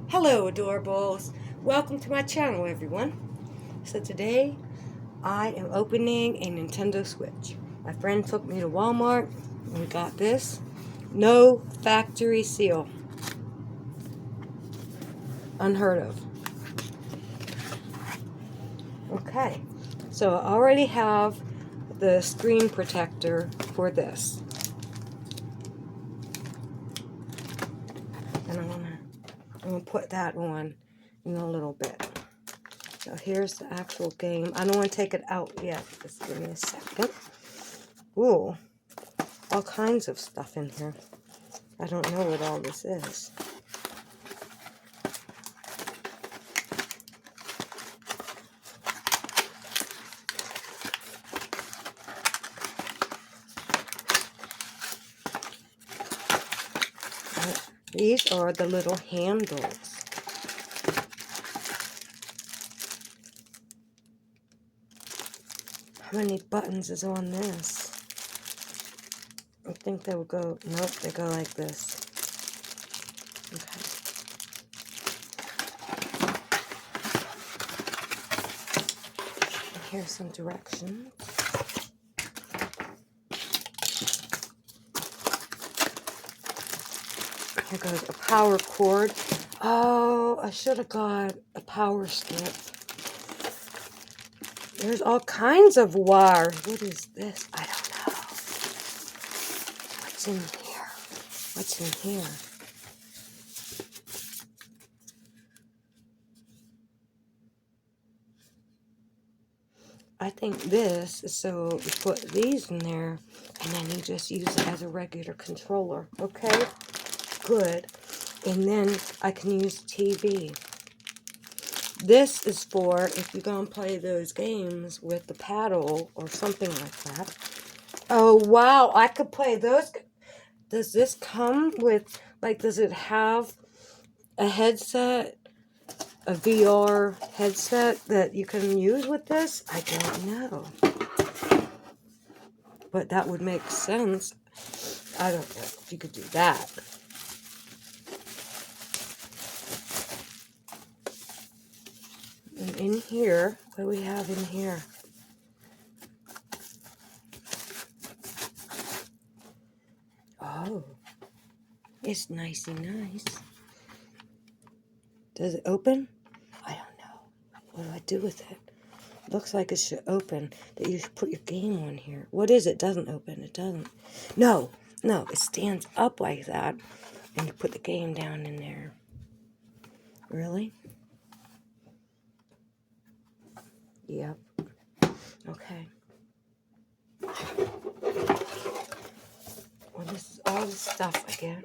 Hello adorables, welcome to my channel everyone. So today I am opening a Nintendo Switch. My friend took me to Walmart and we got this. No factory seal. Unheard of. Okay, so I already have the screen protector for this. And I'm gonna put that on in a little bit. So here's the actual game. I don't want to take it out yet. Just give me a second. Ooh, all kinds of stuff in here. I don't know what all this is. These are the little handles. How many buttons is on this? I think they will go, nope, they go like this. Okay. And here's some directions. Here goes a power cord. Oh, I should have got a power strip. There's all kinds of wire. What is this? I don't know. What's in here? What's in here? I think this is so you put these in there and then you just use it as a regular controller. Okay? Good. And then I can use TV. This is for if you're going to play those games with the paddle or something like that. Oh, wow. I could play those. Does this come with, like, does it have a headset, a VR headset that you can use with this? I don't know. But that would make sense. I don't know if you could do that. And in here, what do we have in here? Oh, it's nicey nice. Does it open? I don't know. What do I do with it? Looks like it should open. That you should put your game on here. What is it? Doesn't open. It doesn't. No, no. It stands up like that, and you put the game down in there. Really? Yep. Okay. Well, this is all the stuff I get.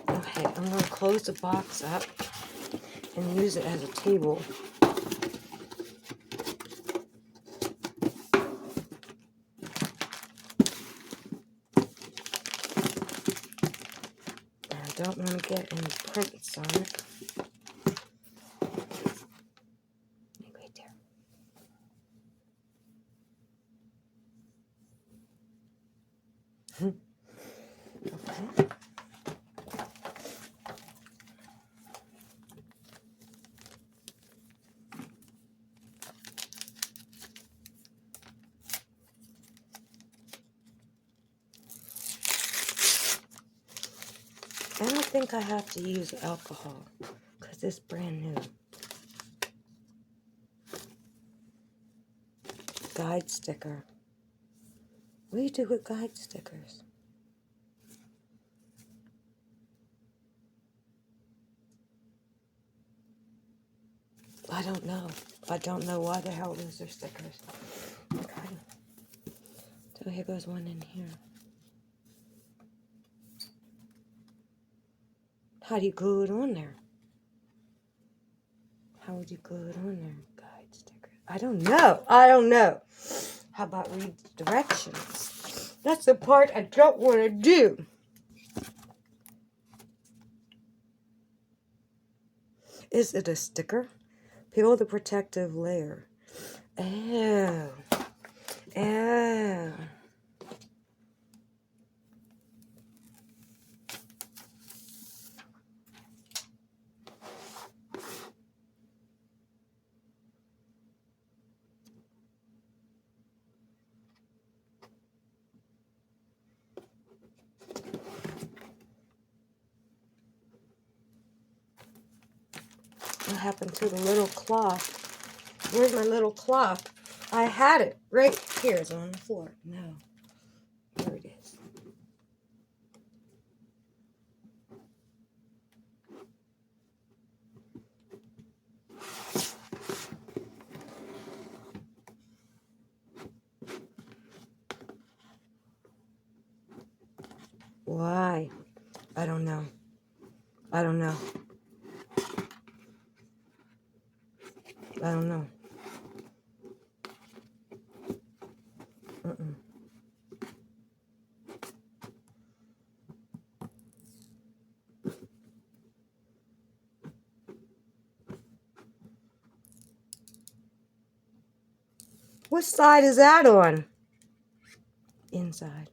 Okay, I'm going to close the box up and use it as a table. And I don't want to get any prints on it. Right there. Okay. I don't think I have to use alcohol because it's brand new. Guide sticker. What do you do with guide stickers? I don't know. I don't know why the hell those are stickers. Okay. So here goes one in here. How do you glue it on there? How would you glue it on there? Guide sticker. I don't know. I don't know. How about read the directions? That's the part I don't want to do. Is it a sticker? Peel the protective layer. Oh. Oh. What happened to the little cloth? Where's my little cloth? I had it right here. It's on the floor. No. There it is. Why? I don't know. I don't know. I don't know. Mm-mm. What side is that on? Inside.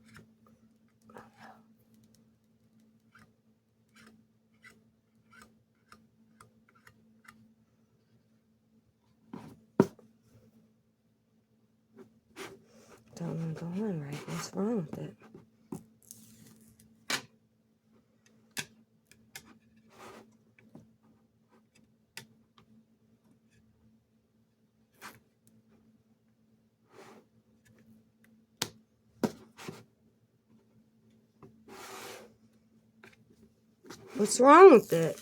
Don't go on right. What's wrong with it? What's wrong with it?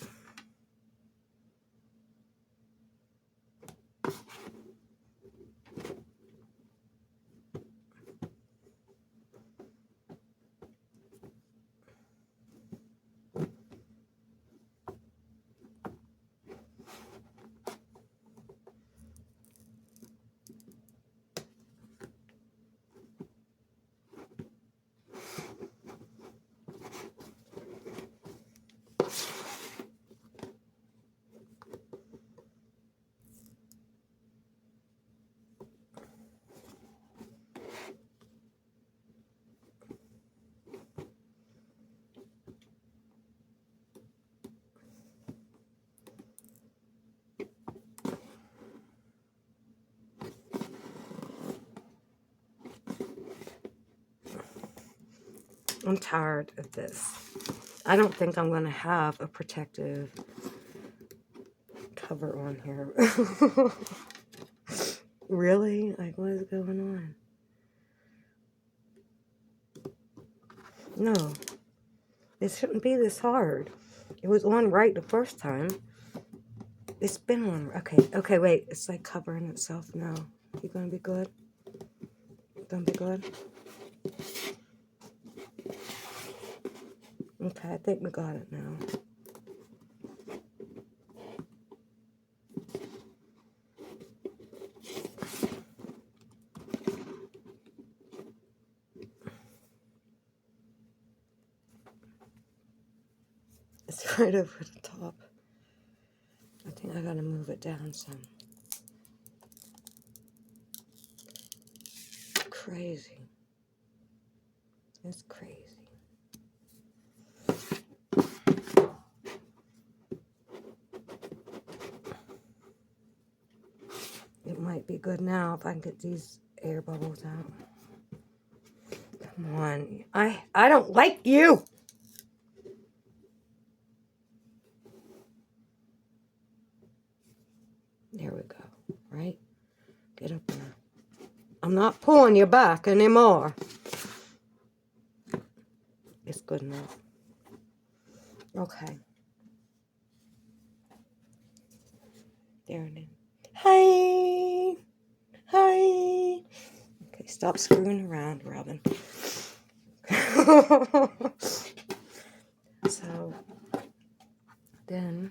I'm tired of this. I don't think I'm going to have a protective cover on here. Really? Like, what is going on? No. It shouldn't be this hard. It was on right the first time. It's been on. Okay, wait. It's like covering itself now. You going to be good? Going to be good? Okay, I think we got it now. It's right over the top. I think I gotta move it down some. Crazy. It's crazy. It might be good now if I can get these air bubbles out. Come on. I don't like you! There we go. Right? Get up there. I'm not pulling you back anymore. It's good enough. Okay. There it is. Hi! Hi! Okay, stop screwing around, Robin. So, then,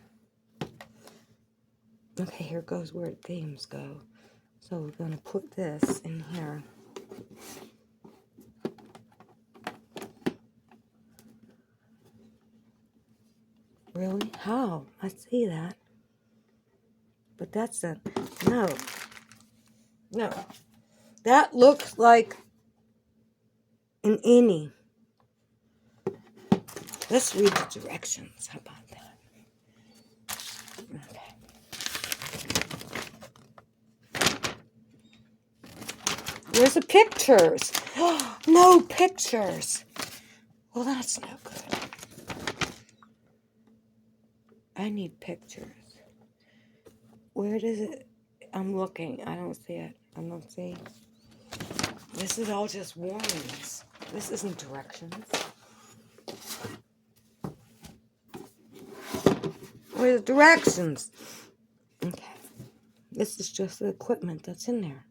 okay, here goes where the themes go. So we're going to put this in here. Really? How? I see that. But that's a... No. No. That looks like an innie. Let's read the directions. How about that? Okay. Where's the pictures? No pictures. Well, that's no good. I need pictures. Where does it? I'm looking. I don't see it. I don't see. This is all just warnings. This isn't directions. Where's the directions? Okay. This is just the equipment that's in there.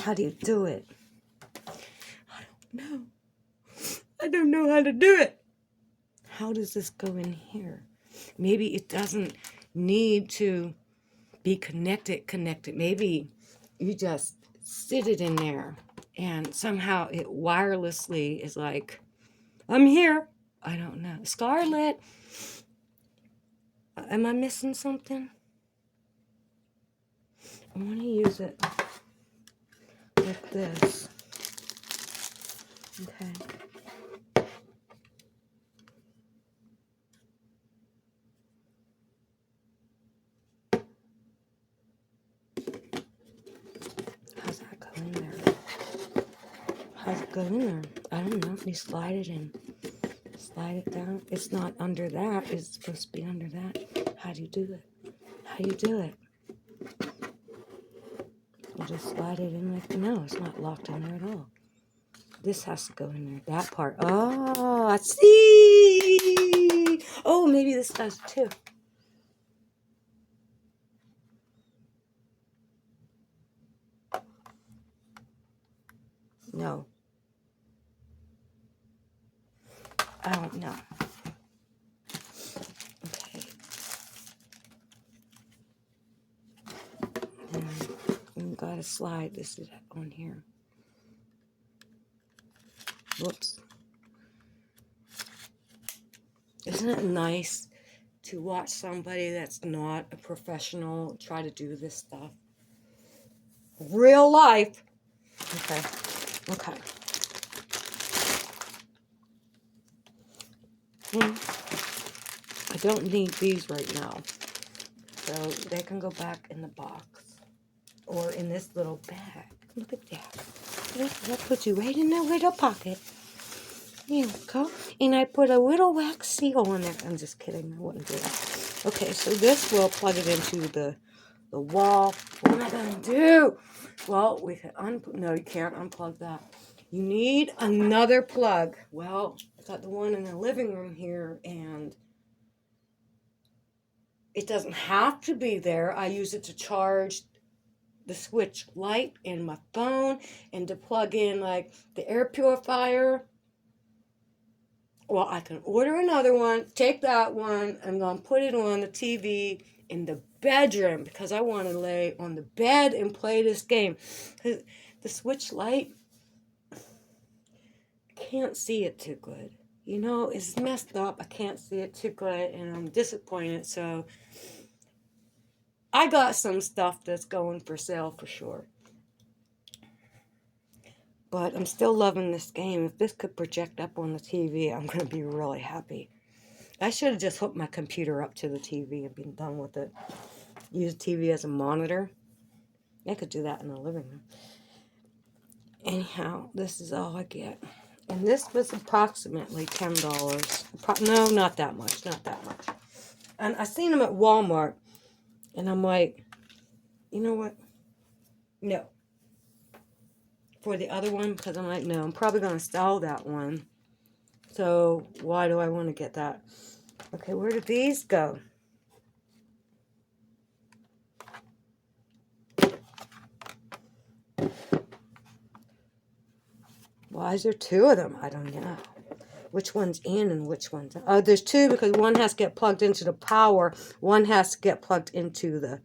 How do you do it? I don't know. I don't know how to do it. How does this go in here? Maybe it doesn't need to be connected. Maybe you just sit it in there and somehow it wirelessly is like, I'm here. I don't know. Scarlett, am I missing something? I want to use it like this. Okay. How's that go in there? How's it go in there? I don't know. You slide it in. Slide it down. It's not under that. It's supposed to be under that. How do you do it? How do you do it? You just slide it in like, no, it's not locked in there at all. This has to go in there. That part. Oh, I see. Oh, maybe this does too. No. I don't know. Okay. And you gotta slide this on here. Whoops. Isn't it nice to watch somebody that's not a professional try to do this stuff? Real life. Okay. Okay. I don't need these right now. So they can go back in the box. Or in this little bag. Look at that. That puts you right in that little pocket. There you go. And I put a little wax seal on there. I'm just kidding. I wouldn't do that. Okay, so this will plug it into the wall. What am I going to do? Well, we can no, you can't unplug that. You need another plug. Well, I got the one in the living room here, and it doesn't have to be there. I use it to charge the switch light in my phone and to plug in like the air purifier. Well, I can order another one, take that one, I'm going to put it on the TV in the bedroom because I want to lay on the bed and play this game. The switch light, I can't see it too good. You know, it's messed up. I can't see it too good and I'm disappointed. So I got some stuff that's going for sale for sure. But I'm still loving this game. If this could project up on the TV, I'm going to be really happy. I should have just hooked my computer up to the TV and been done with it. Use TV as a monitor. I could do that in the living room. Anyhow, this is all I get. And this was approximately $10. No, not that much. Not that much. And I seen them at Walmart. And I'm like, you know what? No. For the other one, because I'm like, no, I'm probably going to sell that one. So why do I want to get that? Okay, where did these go? Why is there two of them? I don't know. Which one's in and which one's out? Oh, there's two because one has to get plugged into the power. One has to get plugged into the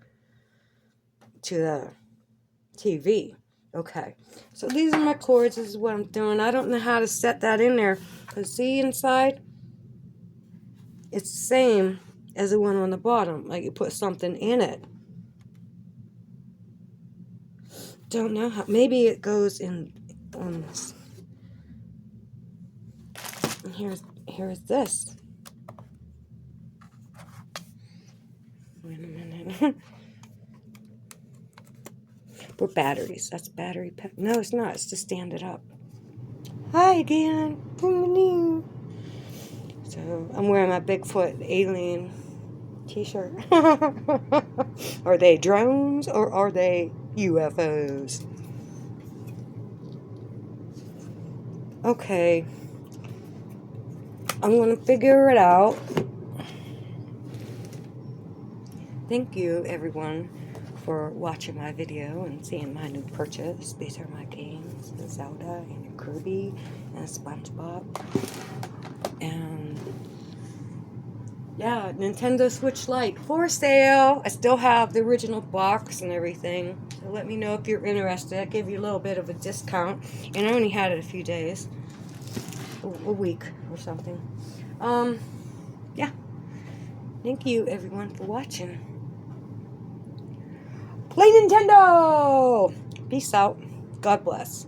TV. Okay. So these are my cords. This is what I'm doing. I don't know how to set that in there. Because see inside? It's the same as the one on the bottom. Like you put something in it. Don't know how. Maybe it goes in on this. And here's this. Wait a minute. For batteries. That's battery pack. No, it's not. It's to stand it up. Hi again. So I'm wearing my Bigfoot alien t-shirt. Are they drones or are they UFOs? Okay. I'm going to figure it out. Thank you, everyone, for watching my video and seeing my new purchase. These are my games, the Zelda and the Kirby and SpongeBob. And yeah, Nintendo Switch Lite for sale. I still have the original box and everything. So let me know if you're interested. I give you a little bit of a discount. And I only had it a few days. A week or something. Yeah. Thank you, everyone, for watching. Play Nintendo! Peace out. God bless.